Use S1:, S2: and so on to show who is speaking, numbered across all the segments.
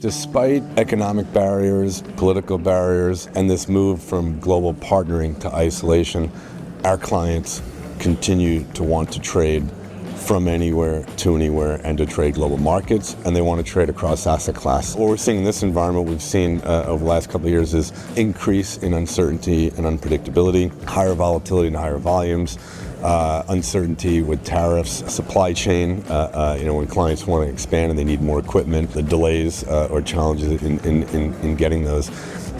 S1: Despite economic barriers, political barriers, and this move from global partnering to isolation, our clients continue to want to trade from anywhere to anywhere and to trade global markets, and they want to trade across asset class. What we're seeing in this environment, we've seen over the last couple of years, is increase in uncertainty and unpredictability, higher volatility and higher volumes, uncertainty with tariffs, supply chain, when clients want to expand and they need more equipment, the delays or challenges in getting those.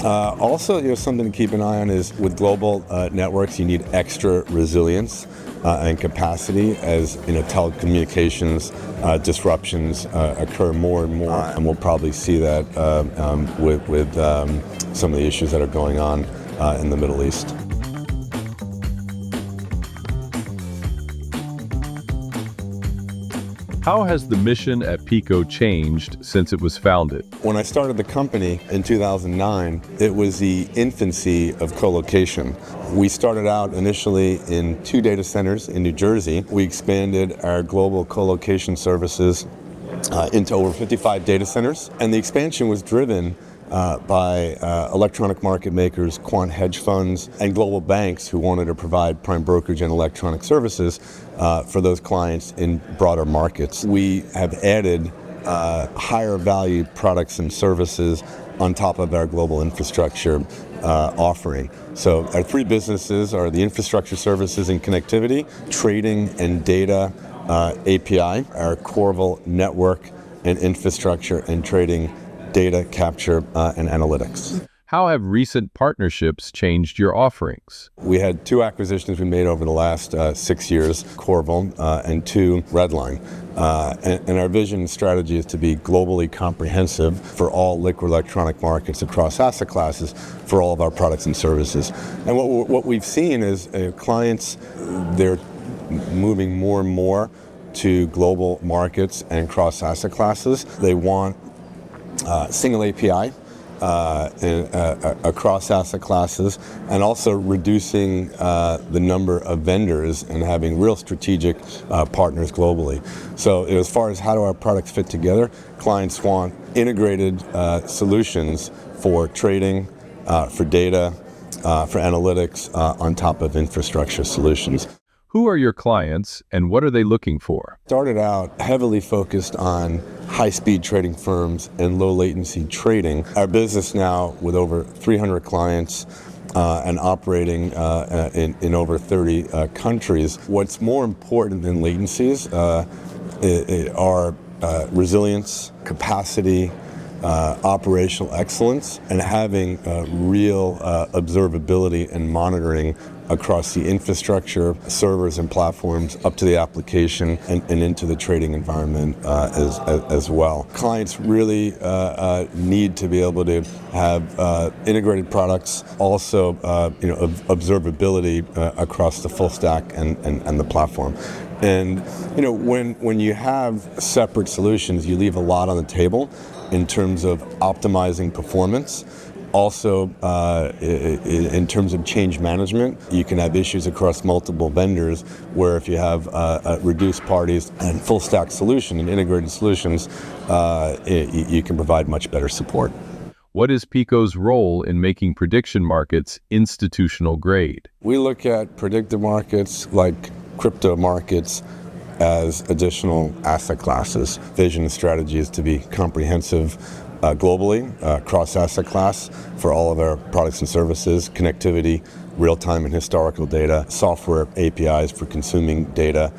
S1: Also, something to keep an eye on is with global networks, you need extra resilience and capacity as telecommunications disruptions occur more and more, and we'll probably see that with some of the issues that are going on in the Middle East.
S2: How has the mission at Pico changed since it was founded?
S1: When I started the company in 2009, it was the infancy of colocation. We started out initially in 2 data centers in New Jersey. We expanded our global colocation services into over 55 data centers, and the expansion was driven by electronic market makers, quant hedge funds, and global banks who wanted to provide prime brokerage and electronic services for those clients in broader markets. We have added higher value products and services on top of our global infrastructure offering. So our 3 businesses are the infrastructure services and connectivity, trading and data API, our Corvil network and infrastructure and trading data capture and analytics.
S2: How have recent partnerships changed your offerings?
S1: We had 2 acquisitions we made over the last 6 years, Corvil and 2 Redline. And our vision and strategy is to be globally comprehensive for all liquid electronic markets across asset classes for all of our products and services. And what we've seen is clients, they're moving more and more to global markets and cross asset classes. They want single API across asset classes, and also reducing the number of vendors and having real strategic partners globally. So as far as how do our products fit together, clients want integrated solutions for trading, for data, for analytics on top of infrastructure solutions.
S2: Who are your clients and what are they looking for?
S1: Started out heavily focused on high-speed trading firms and low-latency trading. Our business now with over 300 clients and operating in over 30 countries. What's more important than latencies are resilience, capacity, operational excellence, and having real observability and monitoring across the infrastructure, servers and platforms up to the application and into the trading environment as well. Clients really need to be able to have integrated products, also observability across the full stack and the platform. And when you have separate solutions, you leave a lot on the table in terms of optimizing performance. Also, in terms of change management, you can have issues across multiple vendors where if you have reduced parties and full stack solution and integrated solutions, you can provide much better support.
S2: What is Pico's role in making prediction markets institutional grade?
S1: We look at predictive markets like crypto markets as additional asset classes. Vision and strategy is to be comprehensive globally, cross asset class for all of our products and services, connectivity, real-time and historical data, software APIs for consuming data,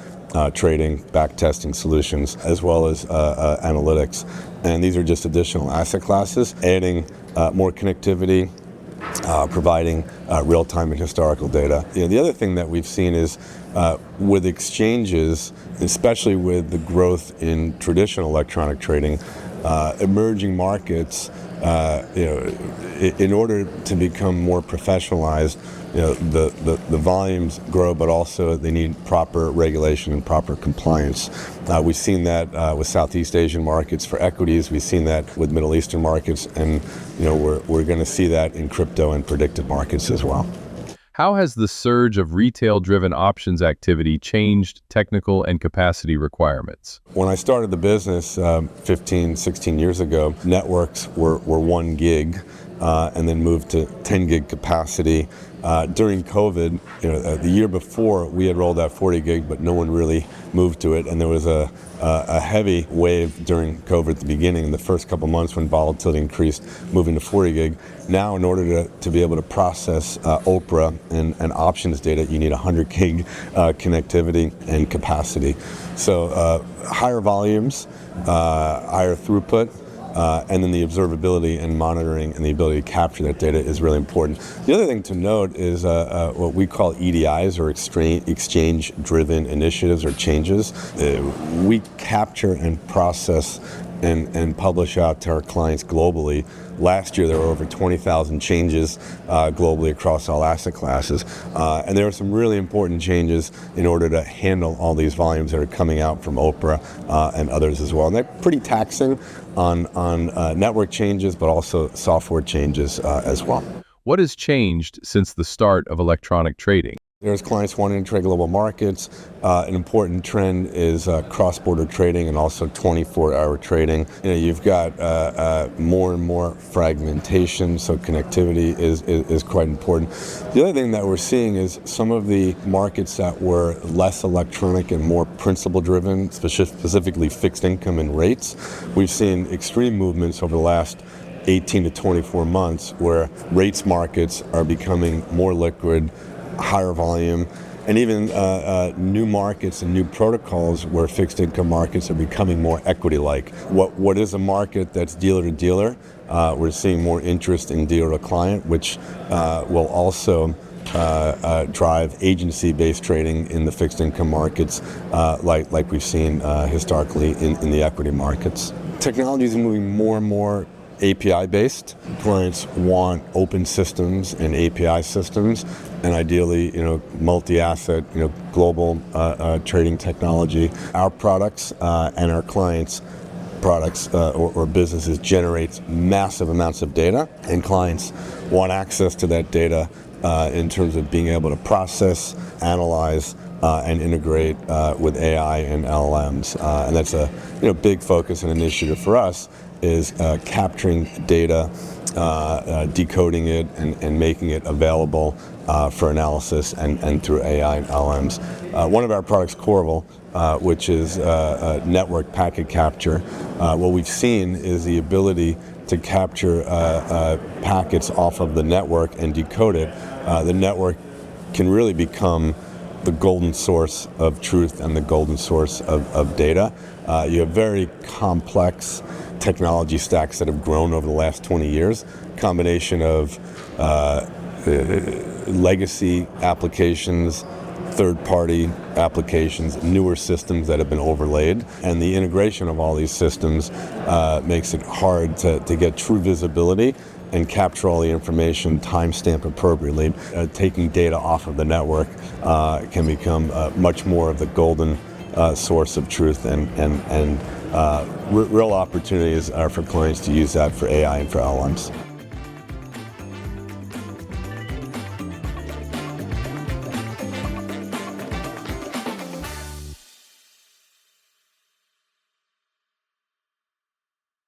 S1: trading, backtesting solutions, as well as analytics. And these are just additional asset classes, adding more connectivity, providing real-time and historical data. The other thing that we've seen is with exchanges, especially with the growth in traditional electronic trading, emerging markets, in order to become more professionalized, the volumes grow, but also they need proper regulation and proper compliance. We've seen that with Southeast Asian markets for equities. We've seen that with Middle Eastern markets, and we're going to see that in crypto and predictive markets as well.
S2: How has the surge of retail-driven options activity changed technical and capacity requirements?
S1: When I started the business 15, 16 years ago, networks were 1 gig and then moved to 10 gig capacity. During COVID, the year before, we had rolled out 40 gig, but no one really moved to it. And there was a heavy wave during COVID at the beginning, in the first couple months when volatility increased, moving to 40 gig. Now, in order to be able to process OPRA and options data, you need 100 gig connectivity and capacity. So higher volumes, higher throughput, and then the observability and monitoring and the ability to capture that data is really important. The other thing to note is what we call EDIs, or exchange-driven initiatives or changes. We capture and process and publish out to our clients globally. Last year, there were over 20,000 changes globally across all asset classes. And there are some really important changes in order to handle all these volumes that are coming out from OPRA and others as well. And they're pretty taxing on network changes, but also software changes as well.
S2: What has changed since the start of electronic trading?
S1: There's clients wanting to trade global markets. An important trend is cross-border trading and also 24-hour trading. You've got more and more fragmentation, so connectivity is quite important. The other thing that we're seeing is some of the markets that were less electronic and more principle-driven, specifically fixed income and rates. We've seen extreme movements over the last 18 to 24 months where rates markets are becoming more liquid, higher volume, and even new markets and new protocols where fixed income markets are becoming more equity-like. What is a market that's dealer to dealer? We're seeing more interest in dealer to client, which will also drive agency-based trading in the fixed income markets, like we've seen historically in the equity markets. Technology is moving more and more API-based. Clients want open systems and API systems, and ideally, multi-asset, global trading technology. Our products and our clients' products or businesses generates massive amounts of data, and clients want access to that data in terms of being able to process, analyze, and integrate with AI and LLMs. And that's a big focus and initiative for us, is capturing data, decoding it, and making it available for analysis and through AI and LLMs. One of our products, Corvil, which is network packet capture, what we've seen is the ability to capture packets off of the network and decode it. The network can really become the golden source of truth and the golden source of data. You have very complex technology stacks that have grown over the last 20 years, combination of legacy applications, third-party applications, newer systems that have been overlaid, and the integration of all these systems makes it hard to get true visibility and capture all the information, timestamp appropriately. Taking data off of the network can become much more of the golden source of truth, and real opportunities are for clients to use that for AI and for LLMs.